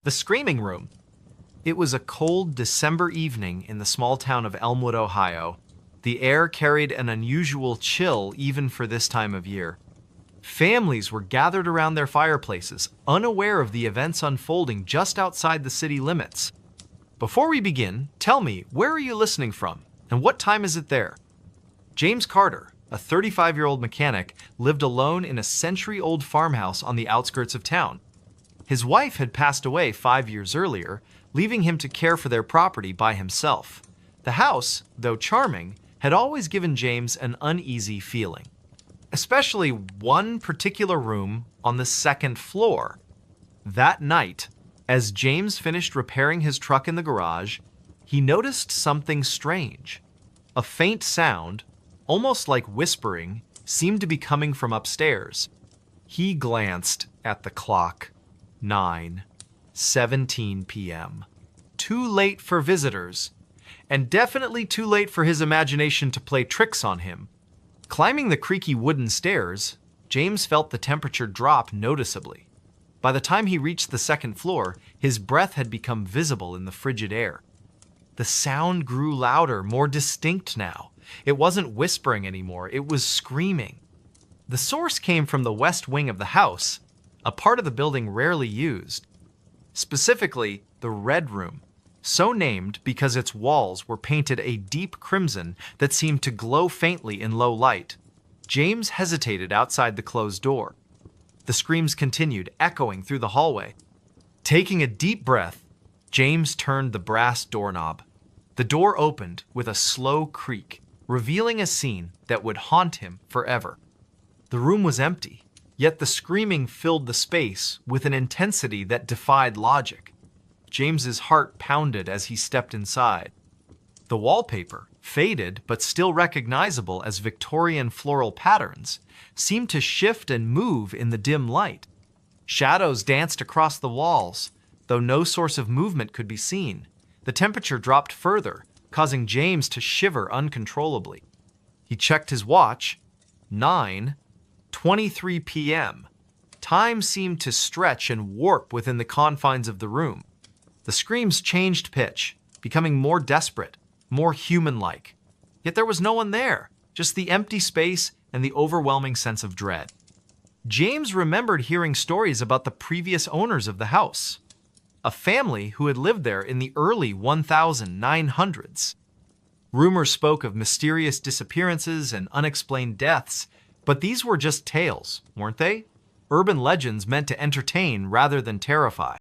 The Screaming Room. It was a cold December evening in the small town of Elmwood, Ohio. The air carried an unusual chill even for this time of year. Families were gathered around their fireplaces, unaware of the events unfolding just outside the city limits. Before we begin, tell me, where are you listening from, and what time is it there? James Carter, a 35-year-old mechanic, lived alone in a century-old farmhouse on the outskirts of town. His wife had passed away 5 years earlier, leaving him to care for their property by himself. The house, though charming, had always given James an uneasy feeling, especially one particular room on the second floor. That night, as James finished repairing his truck in the garage, he noticed something strange. A faint sound, almost like whispering, seemed to be coming from upstairs. He glanced at the clock. 9:17 p.m. Too late for visitors, and definitely too late for his imagination to play tricks on him. Climbing the creaky wooden stairs, James felt the temperature drop noticeably. By the time he reached the second floor, his breath had become visible in the frigid air. The sound grew louder, more distinct now. It wasn't whispering anymore, it was screaming. The source came from the west wing of the house, a part of the building rarely used. Specifically, the Red Room, so named because its walls were painted a deep crimson that seemed to glow faintly in low light. James hesitated outside the closed door. The screams continued, echoing through the hallway. Taking a deep breath, James turned the brass doorknob. The door opened with a slow creak, revealing a scene that would haunt him forever. The room was empty, yet the screaming filled the space with an intensity that defied logic. James's heart pounded as he stepped inside. The wallpaper, faded but still recognizable as Victorian floral patterns, seemed to shift and move in the dim light. Shadows danced across the walls, though no source of movement could be seen. The temperature dropped further, causing James to shiver uncontrollably. He checked his watch. 9:23 p.m. Time seemed to stretch and warp within the confines of the room. The screams changed pitch, becoming more desperate, more human-like. Yet there was no one there, just the empty space and the overwhelming sense of dread. James remembered hearing stories about the previous owners of the house, a family who had lived there in the early 1900s. Rumors spoke of mysterious disappearances and unexplained deaths, but these were just tales, weren't they? Urban legends meant to entertain rather than terrify.